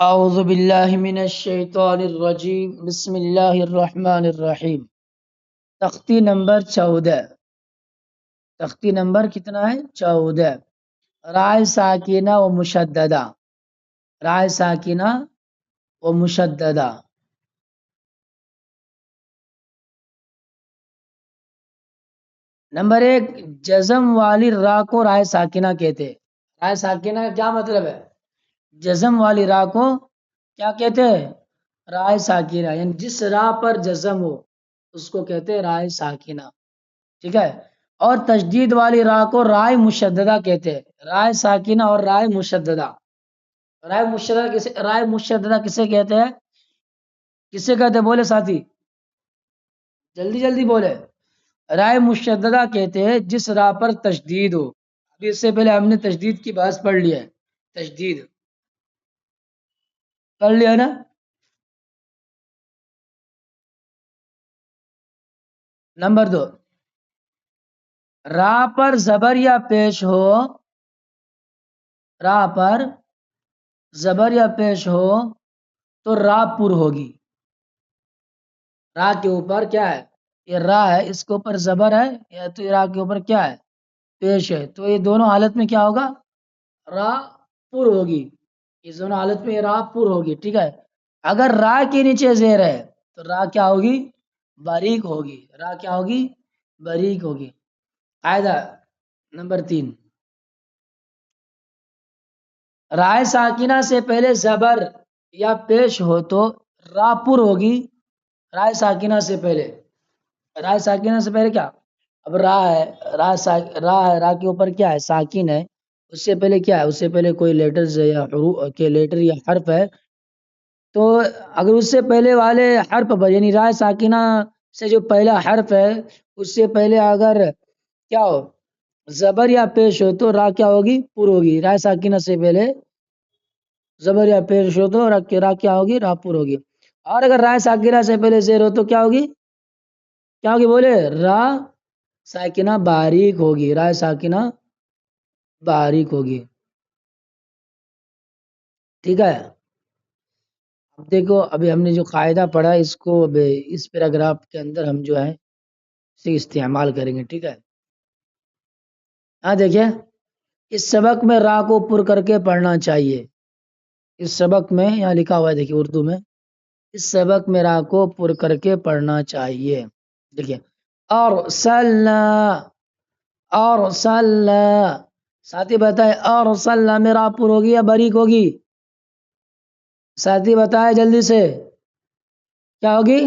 اعوذ باللہ من الشیطان الرجیم بسم اللہ الرحمن الرحیم۔ تختی نمبر 14۔ تختی نمبر کتنا ہے؟ 14۔ رائے ساکینہ و مشددہ، رائے ساکینہ و مشددہ۔ نمبر 1، جزم والی را کو رائے ساکینہ کہتے ہیں۔ رائے ساکینہ کا کیا مطلب ہے؟ جزم والی را کو کیا کہتے ہیں؟ رائے ساکینہ، یعنی جس را پر جزم ہو اس کو کہتے ہیں رائے ساکینہ، ٹھیک ہے۔ اور تشدید والی را کو رائے مشددہ کہتے ہیں۔ رائے ساکینہ اور رائے مشددہ۔ رائے مشددہ کسے کہتے ہیں؟ کسے کہتے ہیں؟ بولے ساتھی، جلدی جلدی بولے۔ رائے مشددہ کہتے ہیں جس را پر تشدید ہو۔ ابھی اس سے پہلے ہم نے تشدید کی بحث پڑھ لی ہے، تشدید پڑھ لیا نا۔ نمبر 2، را پر زبر یا پیش ہو، را پر زبر یا پیش ہو تو را پر ہوگی۔ را کے اوپر کیا ہے؟ یہ را ہے، اس کے اوپر زبر ہے، یا تو را کے اوپر کیا ہے؟ پیش ہے، تو یہ دونوں حالت میں کیا ہوگا؟ را پر ہوگی۔ اس دونوں حالت میں یہ را پر ہوگی، ٹھیک ہے۔ اگر را کے نیچے زیر ہے تو را کیا ہوگی؟ باریک ہوگی۔ را کیا ہوگی؟ باریک ہوگی۔ قاعدہ نمبر 3، رائے ساکنہ سے پہلے زبر یا پیش ہو تو را پر ہوگی۔ رائے ساکنہ سے پہلے، رائے ساکنہ سے پہلے کیا؟ اب را ہے، را کے اوپر کیا ہے؟ ساکن ہے۔ اس سے پہلے کیا ہے؟ اس سے پہلے کوئی لیٹرز یا حروف کے لیٹر یا حرف ہے، تو اگر اس سے پہلے والے حرف پر، یعنی رائے ساکنہ سے جو پہلا حرف ہے اس سے پہلے اگر کیا ہو؟ زبر یا پیش ہو تو را کیا ہوگی؟ پر ہوگی۔ رائے ساکنہ سے پہلے زبر یا پیش ہو تو را کیا ہوگی؟ را پر ہوگی۔ اور اگر رائے ساکنہ سے پہلے زیر ہو تو کیا ہوگی؟ کیا ہوگی؟ بولے، را ساکنہ باریک ہوگی۔ رائے ساکنہ باریک ہوگی، ٹھیک ہے۔ اب دیکھو، ابھی ہم نے جو قاعدہ پڑھا اس کو اب اس پیراگراف کے اندر ہم جو ہے اسے استعمال کریں گے، ٹھیک ہے۔ ہاں دیکھیں، اس سبق میں را کو پر کر کے پڑھنا چاہیے۔ اس سبق میں یہاں لکھا ہوا ہے، دیکھیے اردو میں، اس سبق میں را کو پر کر کے پڑھنا چاہیے۔ دیکھیے، اور ساتھی بتائے، اور میں را پر ہوگی یا باریک ہوگی؟ ساتھی بتائے جلدی سے، کیا ہوگی؟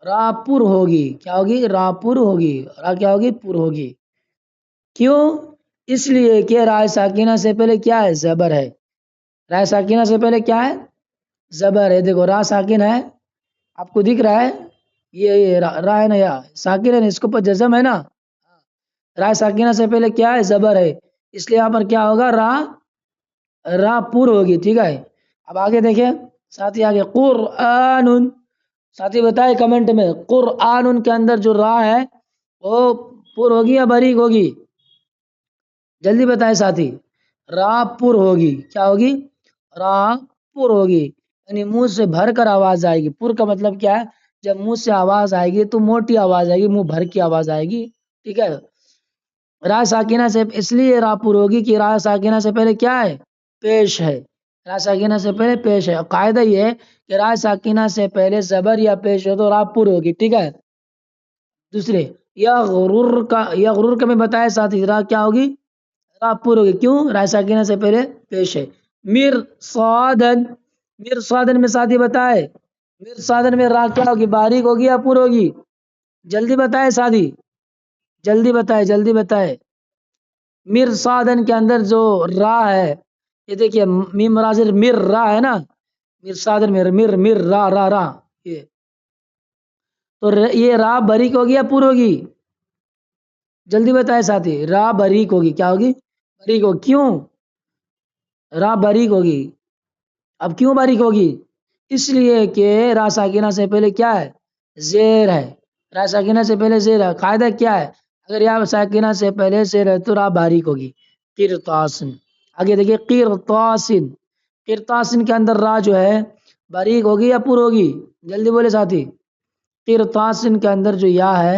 را پر ہوگی۔ کیا ہوگی؟ را پر ہوگی۔ را کیا ہوگی؟ پر ہوگی۔ کیوں؟ اس لیے کہ رائے ساکنہ سے پہلے کیا ہے؟ زبر ہے۔ رائے ساکنہ سے پہلے کیا ہے؟ زبر ہے۔ دیکھو، را ساکن ہے، آپ کو دکھ رہا ہے، یہ را ہے نا، یا ساکن ہے نا، اس کے اوپر جزم ہے نا۔ رائے ساکنہ سے پہلے کیا ہے؟ زبر ہے، اس لیے یہاں پر کیا ہوگا؟ را پر ہوگی، ٹھیک ہے۔ اب آگے دیکھیں ساتھی، آگے قرآن، ساتھی بتائے کمنٹ میں، قرآن کے اندر جو را ہے وہ پر ہوگی یا باریک ہوگی؟ جلدی بتائے ساتھی، را پر ہوگی۔ کیا ہوگی؟ را پر ہوگی، یعنی منہ سے بھر کر آواز آئے گی۔ پر کا مطلب کیا ہے؟ جب منہ سے آواز آئے گی تو موٹی آواز آئے گی، منہ بھر کی آواز آئے گی، ٹھیک ہے۔ را ساکنہ سے اس لیے را پر ہوگی کہ را ساکنہ سے پہلے کیا ہے؟ پیش ہے۔ را ساکنہ سے پہلے پیش ہے۔ قاعدہ یہ ہے کہ را ساکنہ سے پہلے زبر یا پیش ہو تو را پر ہوگی، ٹھیک ہے۔ دوسرے، یغرر کا میں بتایا ساتھی، را کیا ہوگی؟ را پر ہوگی، کیوں؟ را ساکنہ سے پہلے پیش ہے۔ مرصادن میں ساتھی بتائے، مرصادن میں را کیا ہوگی؟ باریک ہوگی یا پر ہوگی؟ جلدی بتائے ساتھی، جلدی بتائے۔ مرصادن کے اندر جو را ہے، یہ دیکھیے، میم رازر مر را ہے نا، مرصادن میں مر را یہ تو یہ را باریک ہوگی یا پر ہوگی؟ جلدی بتائے ساتھی، را باریک ہوگی۔ کیا ہوگی؟ باریک ہوگی۔ کیوں را باریک ہوگی؟ اب کیوں باریک ہوگی؟ اس لیے کہ را ساکنہ سے پہلے کیا ہے؟ زیر ہے۔ را ساکنہ سے پہلے زیر ہے۔ قاعدہ کیا ہے؟ اگر یا ساکنہ سے پہلے زیر ہے تو را باریک ہوگی۔ قرطاسن، آگے دیکھیے، قرطاسن قرطاسن کے اندر را جو ہے باریک ہوگی یا پر ہوگی؟ جلدی بولے ساتھی. قرطاسن کے اندر جو یا ہے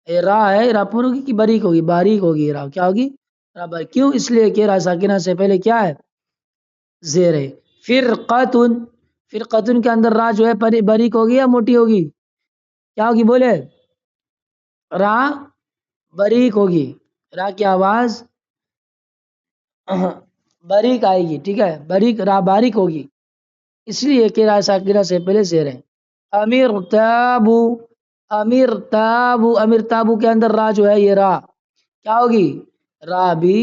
را ہے، را پر ہوگی کہ باریک ہوگی؟ باریک ہوگی. را کیا ہوگی؟ را باریک. کیوں؟ اس لیے کہ را ساکنہ سے پہلے کیا ہے؟ زیر ہے. فرقتن، فرقتن کے اندر را جو ہے باریک ہوگی یا موٹی ہوگی؟ کیا ہوگی بولے؟ را باریک ہوگی. را کی آواز باریک آئے گی. ٹھیک ہے، باریک، را باریک ہوگی اس لیے کہ را ساکنہ سے پہلے زیر ہے. امیر تابو، امیر تابو، امیر تابو کے اندر را جو ہے یہ را کیا ہوگی؟ را بھی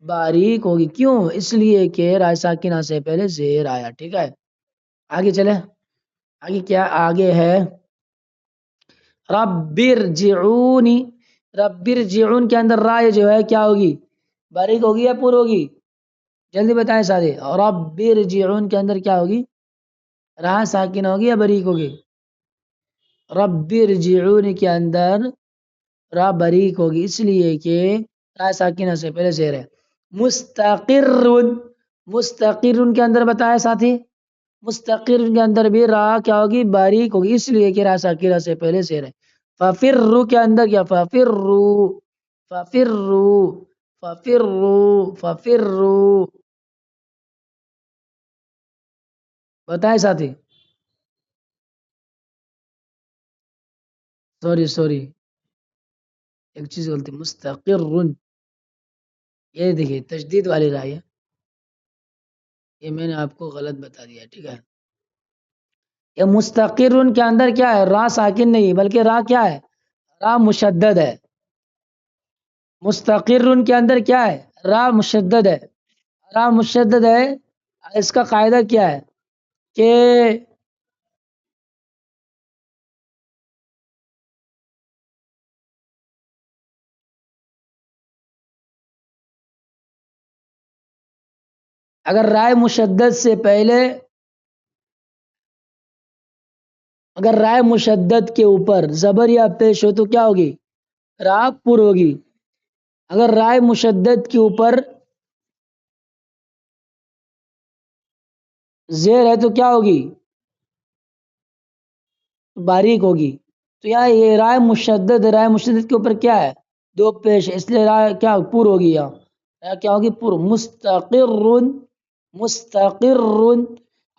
باریک ہوگی. کیوں؟ اس لیے کہ را ساکنہ سے پہلے زیر آیا. ٹھیک ہے، آگے چلے. آگے کیا؟ آگے ہے رب ارجعونی. رب ارجعون کے اندر را جو ہے کیا ہوگی؟ باریک ہوگی یا پر ہوگی؟ جلدی بتائیں سارے. رب ارجعون کے اندر کیا ہوگی؟ را ساکنہ ہوگی یا باریک ہوگی؟ رب ارجعون کے اندر را باریک ہوگی اس لیے کہ را ساکنہ سے پہلے زیر ہے. مستقر، مستقر کے اندر بتایا ساتھی، مستقر کے اندر بھی را کیا ہوگی؟ باریک ہوگی اس لیے کہ را ساکنہ سے پہلے زیر ہے. ففروا کے اندر کیا؟ ففروا، ففروا، ففروا، ففروا. بتائیں ساتھی. سوری سوری، ایک چیز غلطی. مستقر، یہ دیکھیے تشدید والی را ہے، یہ میں نے آپ کو غلط بتا دیا. ٹھیک ہے، یہ مستقر کے اندر کیا ہے؟ را ساکن نہیں بلکہ را کیا ہے؟ را مشدد ہے. مستقر کے اندر کیا ہے؟ را مشدد ہے. را مشدد ہے. اس کا قاعدہ کیا ہے کہ اگر رائے مشدد سے پہلے، اگر رائے مشدد کے اوپر زبر یا پیش ہو تو کیا ہوگی؟ را پر ہوگی. اگر رائے مشدد کے اوپر زیر ہے تو کیا ہوگی؟ باریک ہوگی. تو یہاں یہ رائے مشدد، رائے مشدد کے اوپر کیا ہے؟ دو پیش ہے اس لیے رائے کیا پر ہوگی. یہاں کیا ہوگی؟ پر. مستقر، مستقر.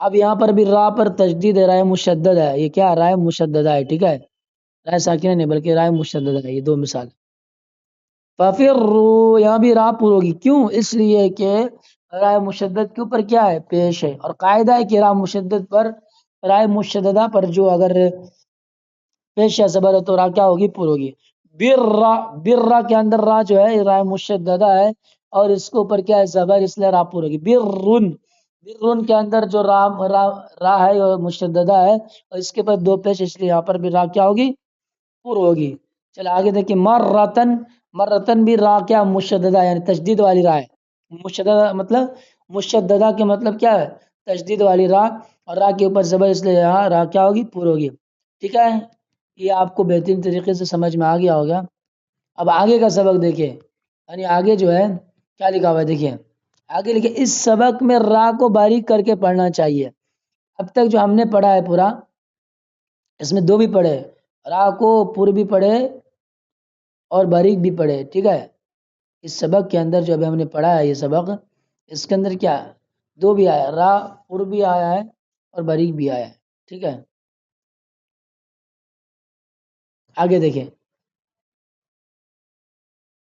اب یہاں پر بھی را پر تشدید ہے، رائے مشدد ہے. یہ کیا؟ رائے مشددہ ہے. ٹھیک ہے، رائے ساکنہ نہیں بلکہ رائے مشددہ ہے. یہ دو مثال. ففروا، یہاں بھی را پر ہوگی. کیوں؟ اس لیے کہ رائے مشدد کے اوپر کیا ہے؟ پیش ہے. اور قاعدہ ہے کہ را مشدد پر، رائے مشددہ پر جو اگر پیش یا زبر ہے تو را کیا ہوگی؟ پر ہوگی. برا، برا کے اندر را جو ہے رائے مشددہ ہے اور اس کے اوپر کیا ہے؟ زبر، اس لیے را پر ہوگی. برن، برن کے اندر جو را ہے وہ مشددہ ہے اور اس کے اوپر دو پیش اس لیے یہاں پر بھی را کیا ہوگی؟ پر ہوگی. چل آگے دیکھیں. مرتن، مرتن بھی را کیا؟ مشددہ یعنی تشدید والی را ہے. مشددہ مطلب، مشددہ کے مطلب کیا ہے؟ تشدید والی را. اور را کے اوپر زبر اس لیے یہاں را کیا ہوگی؟ پر ہوگی. ٹھیک ہے، یہ آپ کو بہترین طریقے سے سمجھ میں آ گیا ہوگا. اب آگے کا سبق دیکھیں، یعنی آگے جو ہے کیا لکھا ہوا ہے دیکھیں. آگے لکھیں اس سبق میں را کو باریک کر کے پڑھنا چاہیے. اب تک جو ہم نے پڑھا ہے پورا، اس میں دو بھی پڑھے، را کو پر بھی پڑھے اور باریک بھی پڑھے. ٹھیک ہے، اس سبق کے اندر جو ابھی ہم نے پڑھا ہے یہ سبق، اس کے اندر کیا دو بھی آیا، را پر بھی آیا ہے اور باریک بھی آیا ہے. ٹھیک ہے، آگے دیکھیں.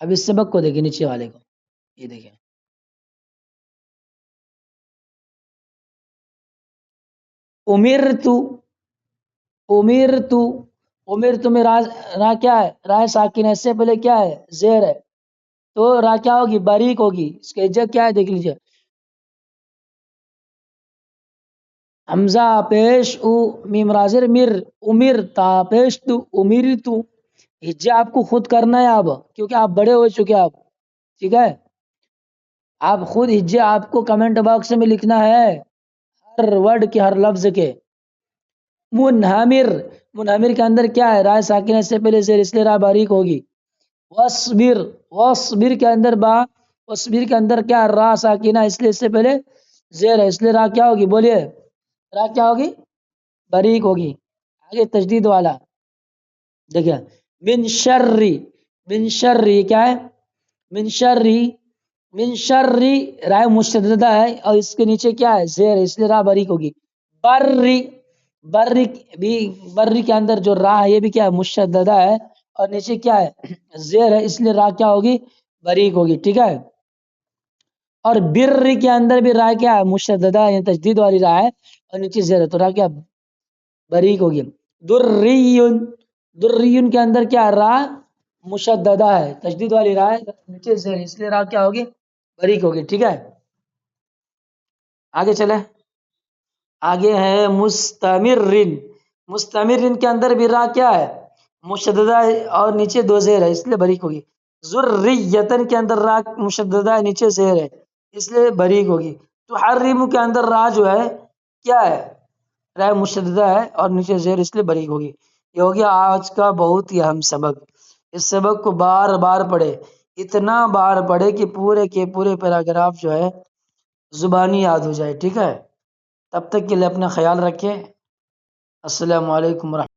اب اس سبق کو دیکھیں، نیچے والے کو، یہ دیکھیں. امرتو، امرتو، امرتو میں را کیا ہے؟ را ساکن ہے. اس سے پہلے کیا ہے؟ زیر ہے. تو را کیا ہوگی؟ باریک ہوگی. اس کا ہجہ کیا ہے دیکھ لیجئے. حمزہ پیش او، میم رازر مر، امر تا پیش تو، امر تو. ہجہ آپ کو خود کرنا ہے اب، کیونکہ آپ بڑے ہو چکے آپ. ٹھیک ہے، آپ خود ہجے آپ کو کمنٹ باکس میں لکھنا ہے ہر ورڈ کے، ہر لفظ کے. منہمر، منہمر کے اندر کیا ہے؟ رائے ساکنہ سے پہلے زیر اس لیے را باریک ہوگی. وصبر، وصبر کے اندر با، وصبر کے اندر کیا؟ را ساکنہ اس لیے اس سے پہلے زیر ہے اس لیے را کیا ہوگی؟ بولیے را کیا ہوگی؟ باریک ہوگی. آگے تجدید والا دیکھیں، من شرری، من شرری کیا ہے؟ من شرری، من شرری رائے مشددہ ہے اور اس کے نیچے کیا ہے؟ زیر ہے اس لیے را باریک ہوگی. بری، بری بھی، بری کے اندر جو را ہے یہ بھی کیا ہے؟ مشددہ ہے اور نیچے کیا ہے؟ زیر ہے اس لیے را کیا ہوگی؟ باریک ہوگی. ٹھیک ہے. اور بر کے اندر بھی را کیا ہے؟ مشددہ ہے، یعنی تجدید والی را ہے اور نیچے زیر ہے تو را کیا؟ باریک ہوگی. دریون، دریون کے اندر کیا ہے؟ را مشددہ ہے، تجدید والی را ہے، نیچے زیر ہے اس لیے را کیا ہوگی؟ باریک ہوگی. ٹھیک ہے. آگے چلے، آگے ہے مستمرن. مستمرن کے اندر بھی را کیا ہے؟ مشددہ ہے اور نیچے دو زیر ہے اس لیے باریک ہوگی. ذریتن کے اندر را مشددہ ہے، نیچے زیر ہے اس لیے باریک ہوگی. تو حرم کے اندر را جو ہے کیا ہے؟ را مشددہ ہے اور نیچے زیر اس لیے باریک ہوگی. یہ ہو گیا آج کا بہت ہی اہم سبق. اس سبق کو بار بار پڑھے، اتنا بار پڑھے کہ پورے کے پورے پیراگراف جو ہے زبانی یاد ہو جائے. ٹھیک ہے. تب تک کے لیے اپنا خیال رکھیں. السلام علیکم ورحمۃ اللہ.